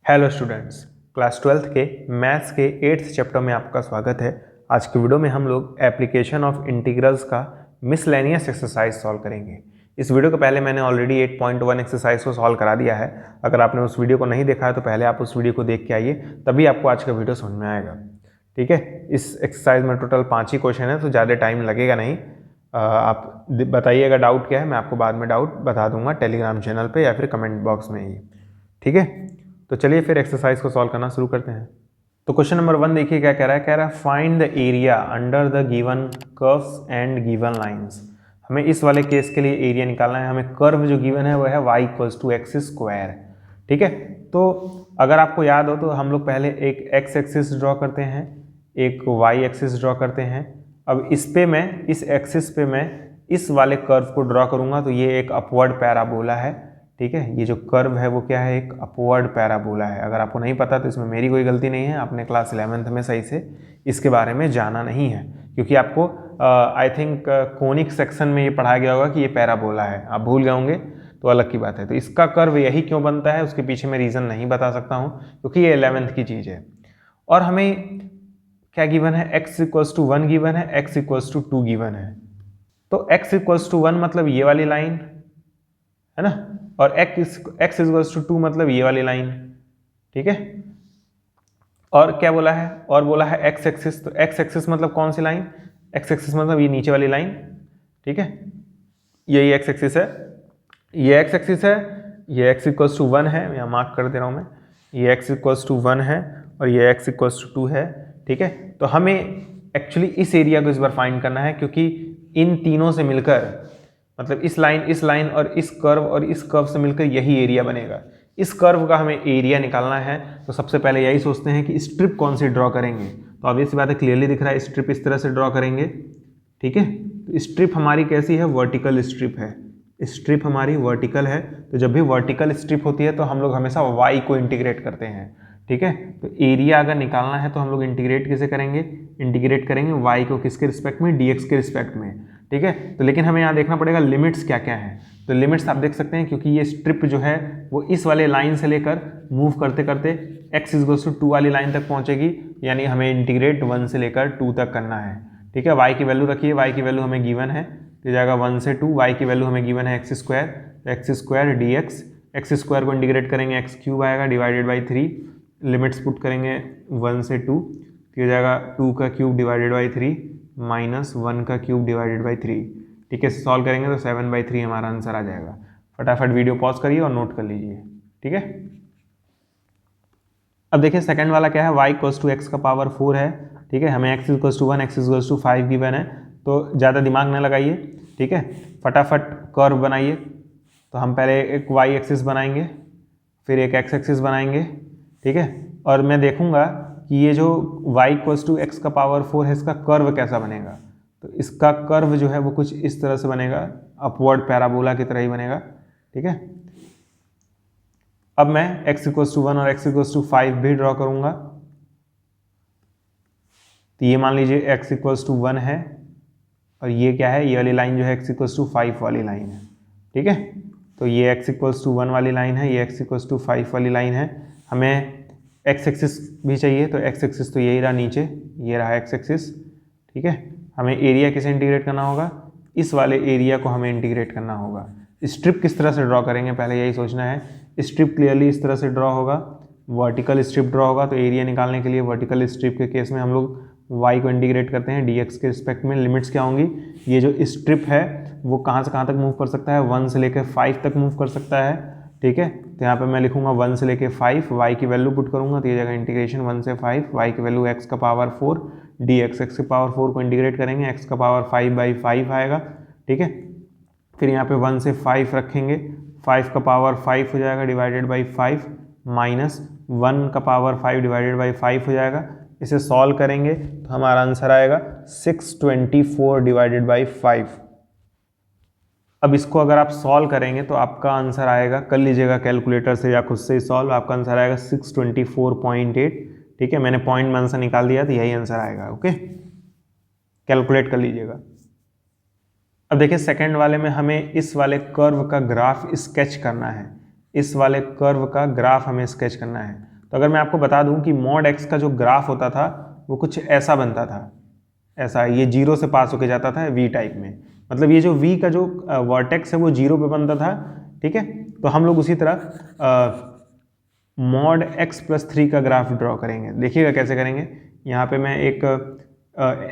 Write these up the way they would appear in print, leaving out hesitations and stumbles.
Hello students, class 12th के maths के 8th chapter में आपका स्वागत है। आज की वीडियो में हम लोग एप्लीकेशन ऑफ इंटीग्रल्स का मिसलेनियस एक्सरसाइज सॉल्व करेंगे। इस वीडियो को पहले मैंने ऑलरेडी 8.1 एक्सरसाइज को सॉल्व करा दिया है। अगर आपने उस वीडियो को नहीं देखा है तो पहले आप उस वीडियो को देख के आइए, तभी आपको आज का वीडियो समझ में आएगा। ठीक है, इस एक्सरसाइज में टोटल 5 ही क्वेश्चन है, तो ज़्यादा टाइम लगेगा नहीं। आप बताइएगा डाउट क्या है, मैं आपको बाद में डाउट बता दूंगा टेलीग्राम चैनल पे या फिर कमेंट बॉक्स में ही। ठीक है, तो चलिए फिर एक्सरसाइज को सॉल्व करना शुरू करते हैं। तो क्वेश्चन नंबर 1 देखिए क्या कह रहा है find the area under the given curves and given lines. हमें इस वाले केस के लिए एरिया निकालना है। हमें कर्व जो गिवन है वो है y = x²। ठीक है, तो अगर आपको याद हो तो हम लोग पहले एक x एक्सिस ड्रॉ करते हैं, एक y एक्सिस ड्रॉ करते हैं। अब इस पे मैं इस एक्सिस पे मैं इस वाले कर्व को ड्रॉ करूंगा, तो ये एक अपवर्ड पैराबोला है। ठीक है, ये जो कर्व है वो क्या है, एक अपवर्ड पैराबोला है। अगर आपको नहीं पता तो इसमें मेरी कोई गलती नहीं है, आपने क्लास 11th में सही से इसके बारे में जाना नहीं है, क्योंकि आपको आई थिंक कोनिक सेक्शन में ये पढ़ाया गया होगा कि ये पैराबोला है। आप भूल गए होंगे तो अलग की बात है। तो इसका कर्व यही क्यों बनता है उसके पीछे मैं रीज़न नहीं बता सकता हूँ, क्योंकि ये 11th की चीज़ है। और हमें क्या गिवन है, x = 1 गिवन है, x = 2 गिवन है। तो x = 1 मतलब ये वाली लाइन है ना, और x = 2 मतलब ये वाली लाइन। ठीक है, और क्या बोला है, और बोला है x एक्सिस। तो x एक्सिस मतलब कौन सी लाइन, x एक्सिस मतलब ये नीचे वाली लाइन। ठीक है, यही x एक्सिस है, ये x एक्सिस है, ये x = 1 है, यहाँ मार्क कर दे रहा हूँ मैं। ये x = 1 है और ये x = 2 है। ठीक है, तो हमें एक्चुअली इस एरिया को इस बार फाइंड करना है, क्योंकि इन तीनों से मिलकर मतलब इस लाइन और इस कर्व से मिलकर यही एरिया बनेगा। इस कर्व का हमें एरिया निकालना है। तो सबसे पहले यही सोचते हैं कि स्ट्रिप कौन सी ड्रॉ करेंगे। तो ऑब्वियस सी बात है, क्लियरली दिख रहा है स्ट्रिप इस तरह से ड्रॉ करेंगे। ठीक है, तो स्ट्रिप हमारी कैसी है, वर्टिकल स्ट्रिप है। स्ट्रिप हमारी वर्टिकल है, तो जब भी वर्टिकल स्ट्रिप होती है तो हम लोग हमेशा y को इंटीग्रेट करते हैं। ठीक है, तो एरिया अगर निकालना है तो हम लोग इंटीग्रेट कैसे करेंगे, इंटीग्रेट करेंगे y को किसके रिस्पेक्ट में, dx के रिस्पेक्ट में। ठीक है, तो लेकिन हमें यहाँ देखना पड़ेगा लिमिट्स क्या क्या है। तो लिमिट्स आप देख सकते हैं, क्योंकि ये स्ट्रिप जो है वो इस वाले लाइन से लेकर मूव करते करते x = 2 वाली लाइन तक पहुंचेगी, यानी हमें इंटीग्रेट 1 से लेकर 2 तक करना है। ठीक है, y की वैल्यू रखिए, y की वैल्यू हमें गिवन है, तो जाएगा 1 से 2। y की वैल्यू हमें गिवन है x², तो x² dx, x² को इंटीग्रेट करेंगे x³ आएगा डिवाइडेड बाई 3। लिमिट्स पुट करेंगे 1 से 2, तो हो जाएगा 2 का क्यूब डिवाइडेड बाई 3 माइनस 1 का क्यूब डिवाइडेड बाई 3। ठीक है, सॉल्व करेंगे तो 7/3 हमारा आंसर आ जाएगा। फटाफट वीडियो पॉज करिए और नोट कर लीजिए। ठीक है, अब देखिए सेकंड वाला क्या है, y = x⁴ है। ठीक है, हमें x = 1 x = 5 गिवन है, तो ज़्यादा दिमाग ना लगाइए। ठीक है, फटाफट कर्व बनाइए। तो हम पहले एक y एक्सिस बनाएंगे, फिर एक x एक्सिस बनाएंगे। ठीक है, और मैं देखूंगा कि ये जो y = x⁴ है इसका कर्व कैसा बनेगा। तो इसका कर्व जो है वो कुछ इस तरह से बनेगा, अपवर्ड पैराबोला की तरह ही बनेगा। ठीक है, अब मैं x = 1 और x = 5 भी ड्रॉ करूंगा। तो ये मान लीजिए x = 1 है, और ये क्या है, ये वाली लाइन जो है x = 5 वाली लाइन है। ठीक है, तो ये x = 1 वाली लाइन है, ये x = 5 वाली लाइन है। हमें x एक्सिस भी चाहिए, तो x एक्सिस तो यही रहा नीचे, ये रहा x एक्सिस। ठीक है, हमें एरिया किसे इंटीग्रेट करना होगा, इस वाले एरिया को हमें इंटीग्रेट करना होगा। स्ट्रिप किस तरह से ड्रॉ करेंगे पहले यही सोचना है। स्ट्रिप क्लियरली इस तरह से ड्रॉ होगा, वर्टिकल स्ट्रिप ड्रॉ होगा। तो एरिया निकालने के लिए वर्टिकल स्ट्रिप के केस में हम लोग y को इंटीग्रेट करते हैं dx के रिस्पेक्ट में। लिमिट्स क्या होंगी, ये जो स्ट्रिप है वो कहाँ से कहाँ तक मूव कर सकता है, 1 से लेकर 5 तक मूव कर सकता है। ठीक है, तो यहाँ पे मैं लिखूंगा 1 से लेकर 5, y की वैल्यू पुट करूंगा, तो ये जगह इंटीग्रेशन 1 से 5, y की वैल्यू x⁴ dx, x⁴ को इंटीग्रेट करेंगे, x⁵/5 आएगा। ठीक है, फिर यहाँ पे 1 से 5 रखेंगे, 5⁵ हो जाएगा divided by 5 minus 1⁵ divided by 5 हो जाएगा। इसे सॉल्व करेंगे तो हमारा आंसर आएगा 624 डिवाइडेड बाई 5। अब इसको अगर आप सॉल्व करेंगे तो आपका आंसर आएगा, कर लीजिएगा कैलकुलेटर से या खुद से ही सॉल्व, आपका आंसर आएगा 624.8। ठीक है, मैंने पॉइंट में आंसर निकाल दिया, तो यही आंसर आएगा। ओके, कैलकुलेट कर लीजिएगा। अब देखिए सेकंड वाले में हमें इस वाले कर्व का ग्राफ स्केच करना है। इस वाले कर्व का ग्राफ हमें स्केच करना है। तो अगर मैं आपको बता दूं कि मॉड एक्स का जो ग्राफ होता था वो कुछ ऐसा बनता था, ऐसा, ये जीरो से पास होके जाता था वी टाइप में, मतलब ये जो वी का जो वर्टेक्स है वो जीरो पे बनता था, ठीक है। तो हम लोग उसी तरह मॉड एक्स प्लस 3 का ग्राफ ड्रॉ करेंगे। देखिएगा कैसे करेंगे। यहाँ पे मैं एक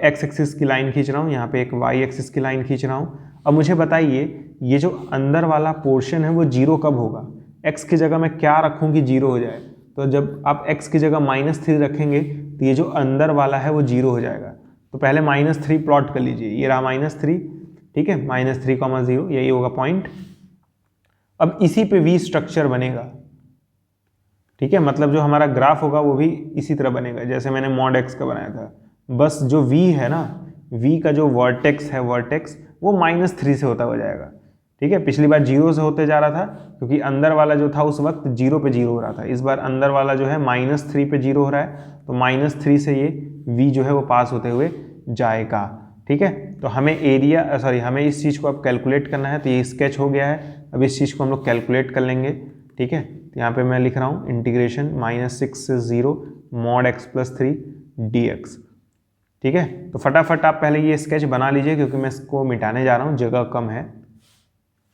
एक्स एक्सिस की लाइन खींच रहा हूँ, यहाँ पे एक वाई एक्सिस की लाइन खींच रहा हूँ। अब मुझे बताइए ये जो अंदर वाला पोर्शन है वो जीरो कब होगा, एक्स की जगह मैं क्या रखूँ कि जीरो हो जाए। तो जब आप एक्स की जगह -3 रखेंगे तो ये जो अंदर वाला है वो जीरो हो जाएगा। तो पहले -3 प्लॉट कर लीजिए, ये रहा -3, ठीक है, -3,0 यही होगा पॉइंट। अब इसी पे वी स्ट्रक्चर बनेगा, ठीक है, मतलब जो हमारा ग्राफ होगा वो भी इसी तरह बनेगा जैसे मैंने मॉड एक्स का बनाया था। बस जो v है ना, v का जो वर्टेक्स है, वर्टेक्स वो -3 से होता हुआ जाएगा, ठीक है। पिछली बार जीरो से होते जा रहा था क्योंकि अंदर वाला जो था उस वक्त जीरो पे जीरो हो रहा था। इस बार अंदर वाला जो है -3 पे जीरो हो रहा है, तो -3 से ये v जो है वो पास होते हुए जाएगा, ठीक है। तो हमें एरिया हमें इस चीज़ को अब कैलकुलेट करना है। तो ये स्केच हो गया है, अब इस चीज़ को हम लोग कैलकुलेट कर लेंगे, ठीक है। तो यहाँ पे मैं लिख रहा हूँ इंटीग्रेशन -6 से 0 मॉड एक्स प्लस 3 dx, ठीक है। तो फटाफट आप पहले ये स्केच बना लीजिए क्योंकि मैं इसको मिटाने जा रहा हूँ, जगह कम है।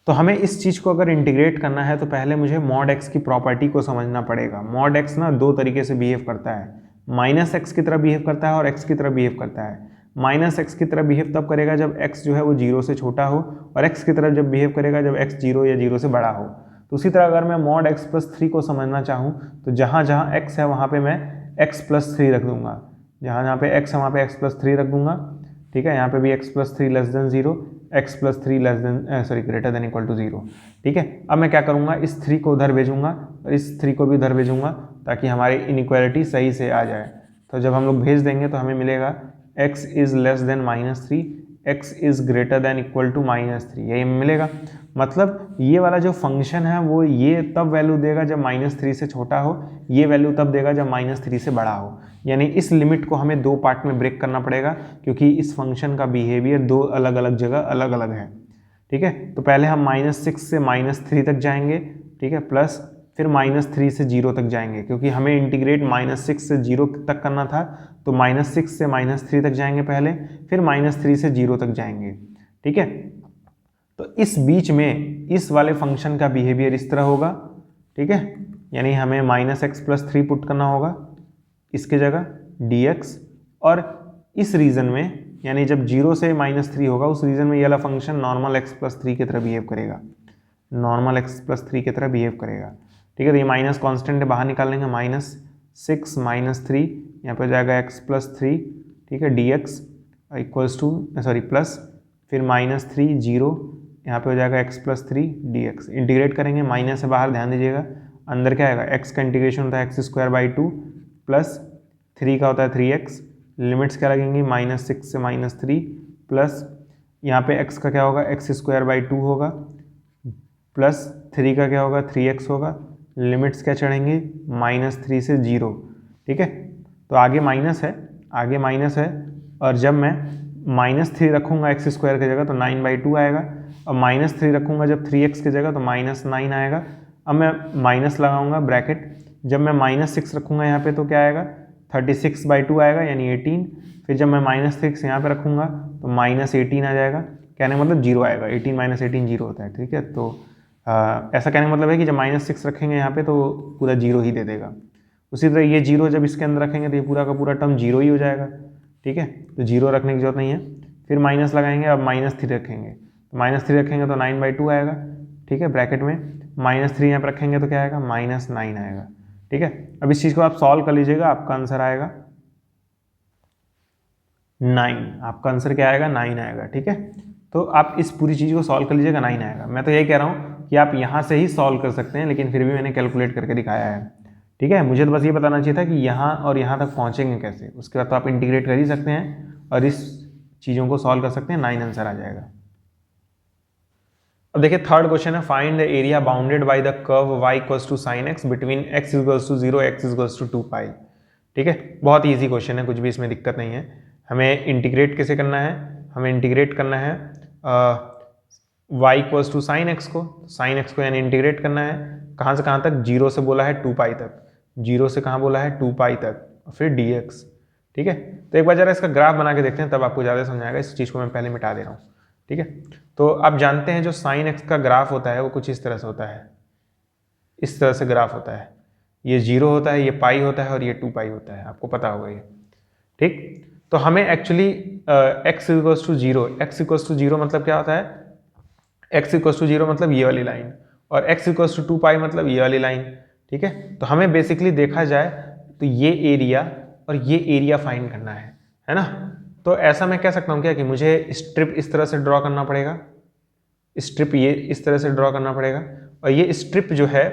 तो हमें इस चीज़ को अगर इंटीग्रेट करना है तो पहले मुझे मॉड एक्स की प्रॉपर्टी को समझना पड़ेगा। मॉड एक्स ना दो तरीके से बिहेव करता है, -x की तरह बिहेव करता है और x की तरह बिहेव करता है। -x की तरह बिहेव तब करेगा जब x जो है वो 0 से छोटा हो, और x की तरफ जब बिहेव करेगा जब x 0 या 0 से बड़ा हो। तो उसी तरह अगर मैं मॉड एक्स प्लस 3 को समझना चाहूँ तो जहाँ जहाँ x है वहाँ पे मैं x प्लस 3 रख दूंगा, जहाँ जहाँ पे x है वहाँ पे x प्लस 3 रख दूंगा, ठीक है। यहाँ पे भी x plus 3 less than 0, x plus 3 greater than equal to 0, ठीक है। अब मैं क्या करूँगा, इस 3 को उधर भेजूंगा और इस 3 को भी उधर भेजूंगा ताकि हमारी इनइक्वालिटी सही से आ जाए। तो जब हम लोग भेज देंगे तो हमें मिलेगा x is less than -3, x is greater than equal to -3, यही मिलेगा। मतलब ये वाला जो फंक्शन है वो ये तब वैल्यू देगा जब -3 से छोटा हो, ये वैल्यू तब देगा जब -3 से बड़ा हो। यानी इस लिमिट को हमें दो पार्ट में ब्रेक करना पड़ेगा क्योंकि इस फंक्शन का बिहेवियर दो अलग अलग जगह अलग अलग है, ठीक है। तो पहले हम -6 से -3 तक जाएंगे, ठीक है, प्लस फिर -3 से 0 तक जाएंगे क्योंकि हमें इंटीग्रेट -6 से 0 तक करना था। तो -6 से -3 तक जाएंगे पहले, फिर -3 से 0 तक जाएंगे, ठीक है। तो इस बीच में इस वाले फंक्शन का बिहेवियर इस तरह होगा, ठीक है। यानी हमें -x प्लस 3 पुट करना होगा इसके जगह dx, और इस रीजन में यानी जब 0 से -3 होगा उस रीजन में ये वाला फंक्शन नॉर्मल x प्लस 3 की तरह बिहेव करेगा, नॉर्मल x प्लस 3 की तरह बिहेव करेगा, ठीक है। तो ये माइनस कॉन्स्टेंट है, बाहर निकाल लेंगे, -6 -3 यहाँ पे हो जाएगा x प्लस 3, ठीक है, dx इक्वल्स टू प्लस फिर -3 0 यहाँ पे हो जाएगा x प्लस 3 dx। इंटीग्रेट करेंगे, माइनस से बाहर, ध्यान दीजिएगा अंदर क्या आएगा, x का इंटीग्रेशन होता है x² 2 प्लस 3 का होता है 3x, लिमिट्स क्या लगेंगी -6 से -3 प्लस यहाँ पे x का क्या होगा x² 2 होगा प्लस 3 का क्या होगा 3x होगा, लिमिट्स क्या चढ़ेंगे -3 से 0, ठीक है। तो आगे माइनस है, आगे माइनस है, और जब मैं -3 रखूँगा x² की जगह तो 9/2 आएगा, और -3 रखूँगा जब 3x की जगह तो -9 आएगा। अब मैं माइनस लगाऊंगा ब्रैकेट, जब मैं -6 रखूँगा यहाँ पे तो क्या आएगा 36/2 आएगा यानी 18, फिर जब मैं -6 यहाँ पे रखूँगा तो -18 आ जाएगा, कहने का मतलब 0 आएगा, 18 - 18 0 होता है, ठीक है। तो ऐसा कहने का मतलब है कि जब -6 रखेंगे यहाँ पे तो पूरा 0 ही दे देगा। उसी तरह ये 0 जब इसके अंदर रखेंगे तो ये पूरा का पूरा टर्म 0 ही हो जाएगा, ठीक है। तो 0 रखने की जरूरत नहीं है, फिर माइनस लगाएंगे, अब -3 रखेंगे, तो -3 रखेंगे तो 9/2 आएगा, ठीक है, ब्रैकेट में -3 यहाँ पर रखेंगे तो क्या आएगा -9 आएगा, ठीक है। अब इस चीज़ को आप सॉल्व कर लीजिएगा, आपका आंसर आएगा 9, आपका आंसर क्या आएगा 9 आएगा, ठीक है। तो आप इस पूरी चीज़ को सॉल्व कर लीजिएगा, 9 आएगा। मैं तो यही कह रहा हूँ कि आप यहाँ से ही सॉल्व कर सकते हैं, लेकिन फिर भी मैंने कैलकुलेट करके दिखाया है, ठीक है। मुझे तो बस ये बताना चाहिए था कि यहाँ और यहाँ तक पहुँचेंगे कैसे, उसके बाद तो आप इंटीग्रेट कर ही सकते हैं और इस चीज़ों को सॉल्व कर सकते हैं, 9 आंसर आ जाएगा। अब देखिए थर्ड क्वेश्चन है, find the area bounded by the curve y equals to sin x between x equals to 0 x equals to 2 pi, ठीक है। बहुत ईजी क्वेश्चन है, कुछ भी इसमें दिक्कत नहीं है। हमें इंटीग्रेट कैसे करना है, हमें इंटीग्रेट करना है y equals to sin x को, sin x को यानी इंटीग्रेट करना है, कहाँ से कहाँ तक 0 से बोला है 2 पाई तक, जीरो से कहाँ बोला है, 2 पाई तक, और फिर dx। ठीक है, तो एक बार जरा इसका ग्राफ बना के देखते हैं, तब आपको ज़्यादा समझ आएगा। इस चीज़ को मैं पहले मिटा दे रहा हूँ। ठीक है, तो आप जानते हैं जो साइन एक्स का ग्राफ होता है वो कुछ इस तरह से होता है, इस तरह से ग्राफ होता है। ये 0 होता है, ये पाई होता है, और ये 2 पाई होता है, आपको पता होगा ये। ठीक, तो हमें actually x equals to 0, x equals to 0 मतलब क्या होता है, x इक्वल्स टू 0 मतलब ये वाली लाइन, और x इक्वल्स टू 2 पाई मतलब ये वाली लाइन। ठीक है, तो हमें बेसिकली देखा जाए तो ये एरिया और ये एरिया फाइंड करना है ना। तो ऐसा मैं कह सकता हूँ क्या कि मुझे स्ट्रिप इस तरह से ड्रॉ करना पड़ेगा, स्ट्रिप ये इस तरह से ड्रॉ करना पड़ेगा, और ये स्ट्रिप जो है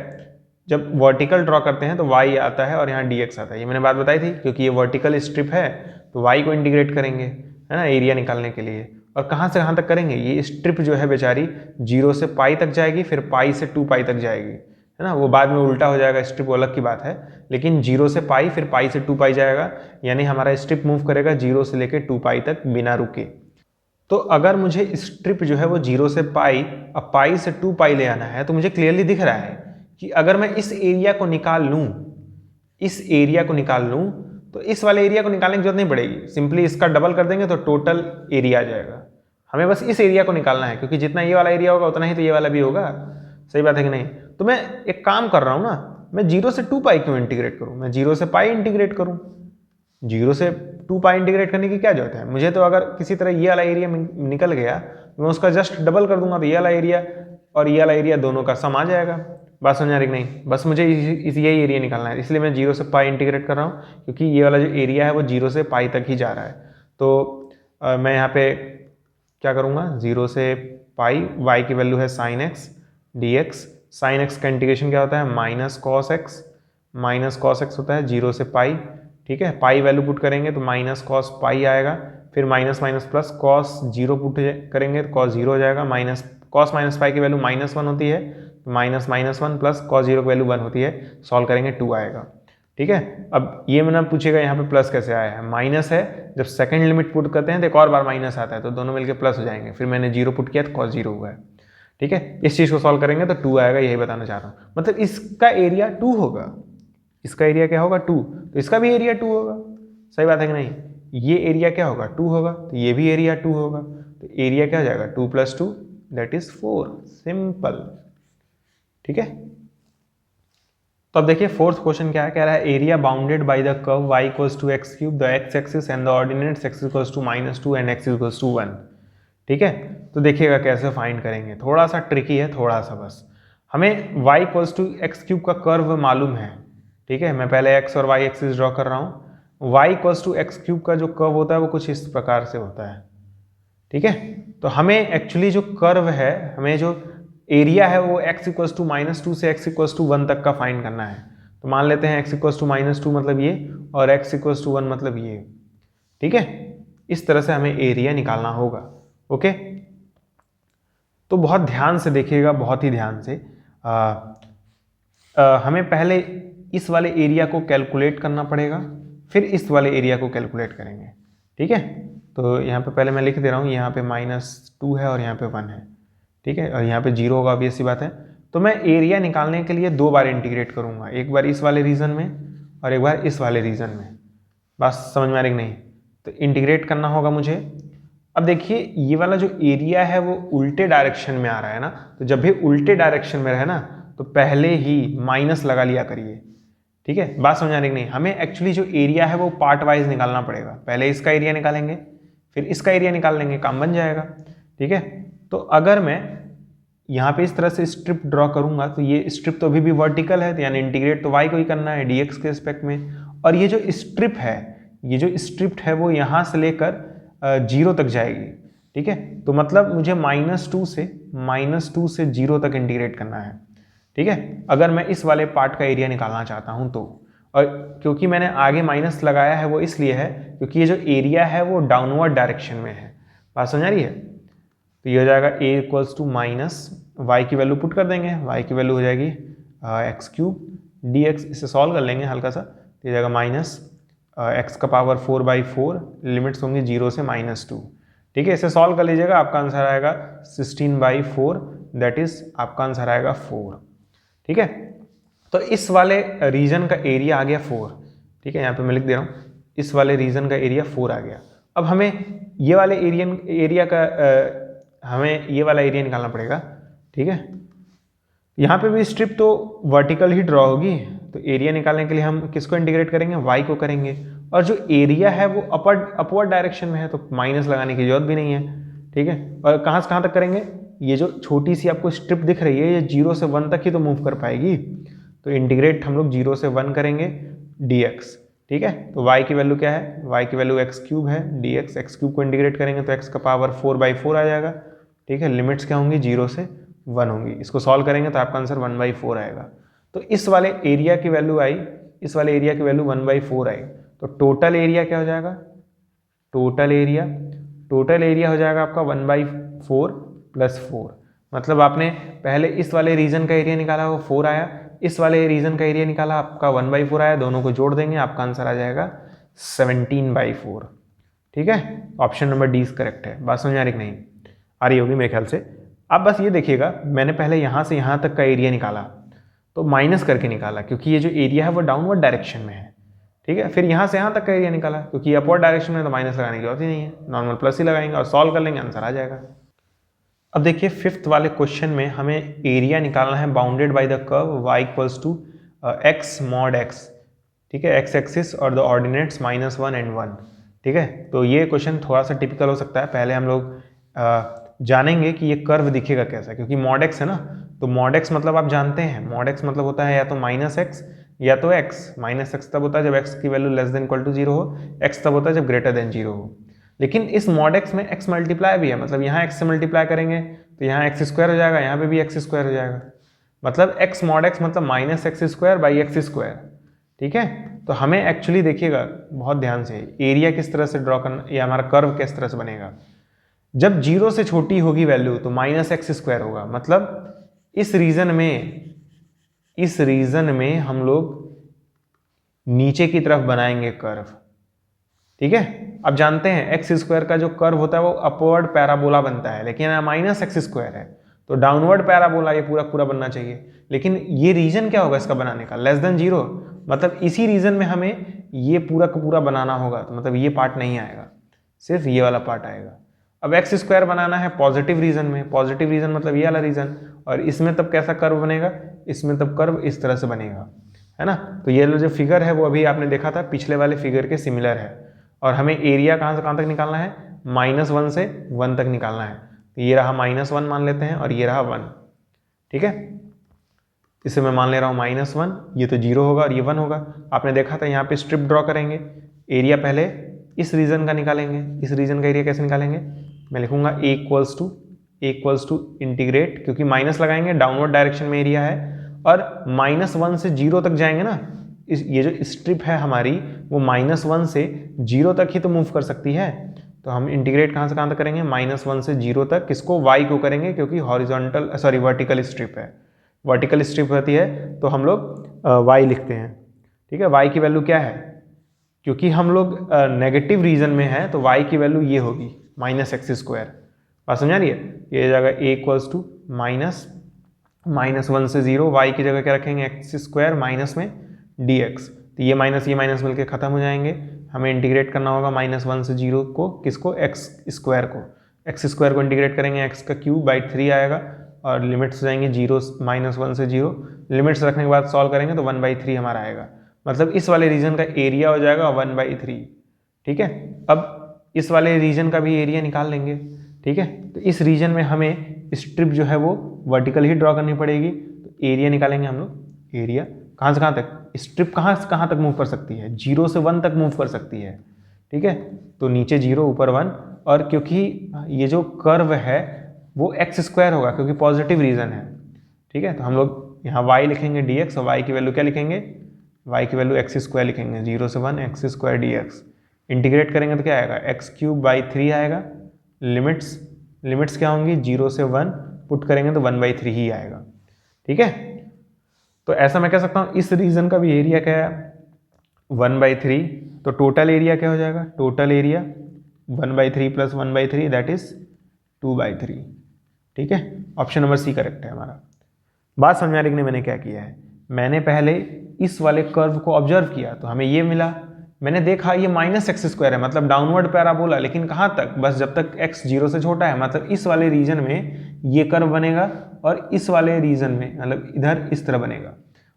जब वर्टिकल ड्रॉ करते हैं तो y आता है और यहाँ dx आता है, ये मैंने बात बताई थी। क्योंकि ये वर्टिकल स्ट्रिप है तो y को इंटीग्रेट करेंगे, है ना, एरिया निकालने के लिए। और कहाँ से कहाँ तक करेंगे, ये स्ट्रिप जो है बेचारी 0 से पाई तक जाएगी, फिर पाई से 2 पाई तक जाएगी, है ना। वो बाद में उल्टा हो जाएगा स्ट्रिप, वो अलग की बात है, लेकिन 0 से पाई फिर पाई से 2 पाई जाएगा, यानी हमारा स्ट्रिप मूव करेगा 0 से लेकर 2 पाई तक बिना रुके। तो अगर मुझे स्ट्रिप जो है वो 0 से पाई और पाई से 2 पाई ले आना है, तो मुझे क्लियरली दिख रहा है कि अगर मैं इस एरिया को निकाल लूँ, इस एरिया को निकाल लूँ, तो इस वाले एरिया को निकालने की जरूरत नहीं पड़ेगी, सिंपली इसका डबल कर देंगे तो टोटल एरिया आ जाएगा। हमें बस इस एरिया को निकालना है, क्योंकि जितना ये वाला एरिया होगा उतना ही तो ये वाला भी होगा। सही बात है कि नहीं। तो मैं एक काम कर रहा हूँ ना, मैं 0 से 2 पाई क्यों इंटीग्रेट करूँ, मैं 0 से पाई इंटीग्रेट करूँ। 0 से 2 पाई इंटीग्रेट करने की क्या जरूरत है मुझे, तो अगर किसी तरह ये वाला एरिया निकल गया, मैं उसका जस्ट डबल कर दूंगा तो ये वाला एरिया और ये वाला एरिया दोनों का सम आ जाएगा। बात समझ आ रही नहीं, बस मुझे यही एरिया निकालना है, इसलिए मैं 0 से पाई इंटीग्रेट कर रहा हूँ, क्योंकि ये वाला जो एरिया है वो 0 से पाई तक ही जा रहा है। तो मैं यहाँ पे क्या करूँगा, 0 से पाई, y की वैल्यू है sine x dx, sine x का इंटीग्रेशन क्या होता है, माइनस कॉस एक्स होता है 0 से पाई। ठीक है, पाई वैल्यू पुट करेंगे तो माइनस कॉस पाई आएगा, फिर minus minus plus cos 0 put करेंगे तो कॉस 0 हो जाएगा, माइनस कॉस माइनस पाई की वैल्यू -1 होती है, तो -1 प्लस कॉस 0 की वैल्यू 1 होती है, सॉल्व करेंगे 2 आएगा। ठीक है, अब ये मैंने पूछेगा यहाँ पे प्लस कैसे आया है, माइनस है, जब सेकंड लिमिट पुट करते हैं तो एक और बार माइनस आता है, तो दोनों मिलकर प्लस हो जाएंगे, फिर मैंने 0 पुट किया तो कॉस 0 हुआ है। ठीक है, इस चीज़ को सॉल्व करेंगे तो 2 आएगा, यही बताना चाह रहा हूँ। मतलब इसका एरिया 2 होगा, इसका एरिया क्या होगा 2, तो इसका भी एरिया 2 होगा। सही बात है कि नहीं, ये एरिया क्या होगा 2 होगा, तो ये भी एरिया 2 होगा, तो एरिया क्या हो जाएगा 2 + 2 दैट इज 4, सिंपल। ठीक है, तो अब देखिए फोर्थ क्वेश्चन क्या है, कह रहा है area bounded by the curve y equals to x3, the x axis and the ordinates x equals to -2 and x equals to 1। ठीक है, तो देखिएगा कैसे फाइंड करेंगे, थोड़ा सा ट्रिकी है, थोड़ा सा बस। हमें y इक्वल्स टू x³ का कर्व मालूम है। ठीक है, मैं पहले x और y एक्सिस ड्रॉ कर रहा हूँ। y इक्वल्स टू x³ का जो कर्व होता है वो कुछ इस प्रकार से होता है। ठीक है, तो हमें एक्चुअली जो कर्व है, हमें जो एरिया है वो x इक्वल्स टू -2 से x इक्वल्स टू 1 तक का फाइंड करना है। तो मान लेते हैं x इक्वल्स टू -2 मतलब ये, और x इक्वल्स टू 1 मतलब ये। ठीक है, इस तरह से हमें एरिया निकालना होगा। ओके, तो बहुत ध्यान से देखिएगा, बहुत ही ध्यान से। हमें पहले इस वाले एरिया को कैलकुलेट करना पड़ेगा, फिर इस वाले एरिया को कैलकुलेट करेंगे। ठीक है, तो यहाँ पे पहले मैं लिख दे रहा हूँ, यहाँ पे -2 है और यहाँ पे 1 है। ठीक है, और यहाँ पे 0 होगा, ऑब्वियस सी बात है। तो मैं एरिया निकालने के लिए 2 बार इंटीग्रेट करूँगा, एक बार इस वाले रीजन में और एक बार इस वाले रीजन में। बस समझ में आ रही कि नहीं, तो इंटीग्रेट करना होगा मुझे। अब देखिए ये वाला जो एरिया है वो उल्टे डायरेक्शन में आ रहा है ना, तो जब भी उल्टे डायरेक्शन में रहे ना तो पहले ही माइनस लगा लिया करिए। ठीक है, बात समझ आ रही कि नहीं। हमें एक्चुअली जो एरिया है वो पार्ट वाइज निकालना पड़ेगा, पहले इसका एरिया निकालेंगे फिर इसका एरिया निकाल लेंगे, काम बन जाएगा। ठीक है, तो अगर मैं यहाँ पे इस तरह से स्ट्रिप ड्रॉ करूंगा तो ये स्ट्रिप तो अभी भी वर्टिकल है, तो यानी इंटीग्रेट तो y को ही करना है dx के रिस्पेक्ट में, और ये जो स्ट्रिप है, ये जो स्ट्रिप है वो यहाँ से लेकर 0 तक जाएगी। ठीक है, तो मतलब मुझे -2 से 0 तक इंटीग्रेट करना है। ठीक है, अगर मैं इस वाले पार्ट का एरिया निकालना चाहता हूं तो, और क्योंकि मैंने आगे माइनस लगाया है वो इसलिए है क्योंकि ये जो एरिया है वो डाउनवर्ड डायरेक्शन में है। बात समझ आ रही है, तो ये हो जाएगा a इक्वल्स टू -y की वैल्यू पुट कर देंगे, y की वैल्यू हो जाएगी x³ dx, इसे सॉल्व कर लेंगे हल्का सा, तो ये जाएगा -x का पावर 4/4, लिमिट्स होंगी 0 से -2। ठीक है, इसे सॉल्व कर लीजिएगा, आपका आंसर आएगा 16/4, दैट इज आपका आंसर आएगा 4। ठीक है, तो इस वाले रीजन का एरिया आ गया 4, ठीक है, यहाँ पे मैं लिख दे रहा हूँ, इस वाले रीजन का एरिया 4 आ गया। अब हमें ये वाले हमें ये वाला एरिया निकालना पड़ेगा, ठीक है। यहाँ पे भी स्ट्रिप तो वर्टिकल ही ड्रॉ होगी, तो एरिया निकालने के लिए हम किसको इंटीग्रेट करेंगे, वाई को करेंगे, और जो एरिया है वो अपवर्ड डायरेक्शन में है, तो माइनस लगाने की जरूरत भी नहीं है, ठीक है। और कहाँ से कहाँ तक करेंगे, ये जो छोटी सी आपको स्ट्रिप दिख रही है ये 0 से 1 तक ही तो मूव कर पाएगी, तो इंटीग्रेट हम लोग 0 से 1 करेंगे dx, ठीक है। तो y की वैल्यू क्या है, y की वैल्यू x³ है, dx x³ को इंटीग्रेट करेंगे तो x का पावर 4/4 आ जाएगा, ठीक है। लिमिट्स क्या होंगी, 0 से 1 होंगी, इसको सॉल्व करेंगे तो आपका आंसर 1/4 आएगा। तो इस वाले एरिया की वैल्यू आई, इस वाले एरिया की वैल्यू 1/4 आई, तो टोटल एरिया क्या हो जाएगा, टोटल एरिया हो जाएगा आपका 1/4 + 4, मतलब आपने पहले इस वाले रीजन का एरिया निकाला वो 4 आया, इस वाले रीजन का एरिया निकाला आपका 1/4 आया, दोनों को जोड़ देंगे आपका आंसर आ जाएगा 17/4, ठीक है। ऑप्शन नंबर डी करेक्ट है। बात समझ आ रही कि नहीं, आ रही होगी मेरे ख्याल से। अब बस ये देखिएगा, मैंने पहले यहाँ से यहाँ तक का एरिया निकाला तो माइनस करके निकाला, क्योंकि ये जो एरिया है वो डाउनवर्ड डायरेक्शन में है, ठीक है। फिर यहाँ से यहाँ तक का एरिया निकाला, क्योंकि अपवर्ड डायरेक्शन में तो माइनस लगाने की जरूरत ही नहीं है, नॉर्मल प्लस ही लगाएंगे और सॉल्व कर लेंगे, आंसर आ जाएगा। अब देखिए 5th वाले क्वेश्चन में हमें एरिया निकालना है bounded by the curve y = x mod x, ठीक है, x एक्सिस और द ऑर्डिनेट्स -1 and 1, ठीक है। तो ये क्वेश्चन थोड़ा सा टिपिकल हो सकता है, पहले हम लोग जानेंगे कि ये कर्व दिखेगा कैसा, क्योंकि mod x है ना, तो mod x मतलब आप जानते हैं, mod x मतलब होता है या तो -x या तो x, -x तब होता है जब x की वैल्यू <0 हो, x तब होता है जब <0 हो। लेकिन इस mod x में x मल्टीप्लाई भी है, मतलब यहाँ x से मल्टीप्लाई करेंगे तो यहाँ x² हो जाएगा, यहाँ पे भी x² हो जाएगा, मतलब x mod x मतलब -x²/x², ठीक है। तो हमें एक्चुअली देखिएगा बहुत ध्यान से, एरिया किस तरह से ड्रॉ करना, या हमारा कर्व किस तरह से बनेगा, जब 0 से छोटी होगी वैल्यू तो -x² होगा, मतलब इस रीजन में हम लोग नीचे की तरफ बनाएंगे कर्व, ठीक है। अब जानते हैं x² का जो कर्व होता है वो अपवर्ड पैराबोला बनता है, लेकिन यहाँ -x² है तो डाउनवर्ड पैराबोला ये पूरा बनना चाहिए। लेकिन ये रीजन क्या होगा इसका बनाने का, <0, मतलब इसी रीजन में हमें ये पूरा का पूरा बनाना होगा, तो मतलब ये पार्ट नहीं आएगा, सिर्फ ये वाला पार्ट आएगा। अब x² बनाना है पॉजिटिव रीजन में, पॉजिटिव रीजन मतलब ये वाला रीजन, और इसमें तब कैसा कर्व बनेगा, इसमें तब कर्व इस तरह से बनेगा, है ना। तो ये जो फिगर है वो अभी आपने देखा था पिछले वाले फिगर के सिमिलर है, और हमें एरिया कहाँ से कहाँ तक निकालना है, -1 से 1 तक निकालना है। तो ये रहा -1 मान लेते हैं और ये रहा 1, ठीक है। इसे मैं मान ले रहा हूँ -1, ये तो 0 होगा और ये 1 होगा। आपने देखा था यहाँ पे स्ट्रिप ड्रॉ करेंगे, एरिया पहले इस रीजन का निकालेंगे, इस रीजन का एरिया कैसे निकालेंगे, मैं लिखूंगा A = इंटीग्रेट, क्योंकि माइनस लगाएंगे डाउनवर्ड डायरेक्शन में एरिया है, और -1 से 0 तक जाएंगे ना, ये जो स्ट्रिप है हमारी वो -1 से 0 तक ही तो मूव कर सकती है, तो हम इंटीग्रेट कहाँ से कहाँ तक करेंगे, -1 से 0 तक, किसको, y को करेंगे, क्योंकि वर्टिकल स्ट्रिप है, वर्टिकल स्ट्रिप होती है तो हम लोग y लिखते हैं, ठीक है। y की वैल्यू क्या है, क्योंकि हम लोग नेगेटिव रीजन में है तो y की वैल्यू ये होगी -x²। बात समझा रही है, ये जाएगा A = -1 से 0, y की जगह क्या रखेंगे, x² माइनस में dx, तो ये माइनस मिलके खत्म हो जाएंगे। हमें इंटीग्रेट करना होगा -1 से 0 को, किसको, x² को इंटीग्रेट करेंगे, x³/3 आएगा, और लिमिट्स हो जाएंगे -1 से 0, लिमिट्स रखने के बाद सॉल्व करेंगे तो 1/3 हमारा आएगा, मतलब इस वाले रीजन का एरिया हो जाएगा 1/3, ठीक है। अब इस वाले रीजन का भी एरिया निकाल लेंगे, ठीक है। तो इस रीजन में हमें स्ट्रिप जो है वो वर्टिकल ही ड्रॉ करनी पड़ेगी, तो एरिया निकालेंगे हम लोग, एरिया कहाँ से कहाँ तक, स्ट्रिप कहाँ से कहाँ तक मूव कर सकती है, 0 से 1 तक मूव कर सकती है, ठीक है। तो नीचे 0 ऊपर 1, और क्योंकि ये जो कर्व है वो x² होगा क्योंकि पॉजिटिव रीजन है, ठीक है। तो हम लोग यहाँ y लिखेंगे dx, और y की वैल्यू क्या लिखेंगे, y की वैल्यू x² लिखेंगे, 0 से 1 x² dx, इंटीग्रेट करेंगे तो क्या आएगा, x³/3 आएगा, लिमिट्स क्या होंगी, 0 से 1 पुट करेंगे तो 1/3 ही आएगा, ठीक है। तो ऐसा मैं कह सकता हूँ इस रीजन का भी एरिया क्या है, 1/3, तो टोटल एरिया क्या हो जाएगा, टोटल एरिया 1/3 + 1/3 दैट इज 2/3, ठीक है। ऑप्शन नंबर सी करेक्ट है हमारा। बात समझ आ रही कि नहीं मैंने क्या किया है, मैंने पहले इस वाले कर्व को ऑब्जर्व किया तो हमें ये मिला, मैंने देखा ये -x² है, मतलब डाउनवर्ड पैराबोला, लेकिन कहाँ तक, बस जब तक x 0 से छोटा है, मतलब इस वाले रीजन में ये कर्व बनेगा और इस वाले रीजन में मतलब इधर इस तरह बनेगा।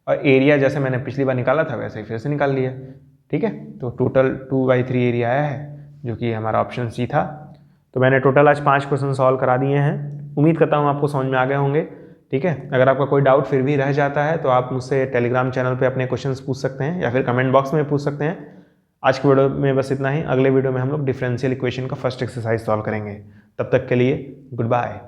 और एरिया जैसे मैंने पिछली बार निकाला था वैसे ही फिर से निकाल लिया, ठीक है। तो टोटल 2/3 एरिया आया है जो कि हमारा ऑप्शन सी था। तो मैंने टोटल आज 5 क्वेश्चन सॉल्व करा दिए हैं। उम्मीद करता हूँ आपको समझ में आ गए होंगे, ठीक है। अगर आपका कोई डाउट फिर भी रह जाता है तो आप मुझसे टेलीग्राम चैनल पे अपने क्वेश्चंस पूछ सकते हैं या फिर कमेंट बॉक्स में पूछ सकते हैं। आज की वीडियो में बस इतना ही। अगले वीडियो में हम लोग डिफरेंशियल इक्वेशन का फर्स्ट एक्सरसाइज सॉल्व करेंगे। तब तक के लिए गुड बाय।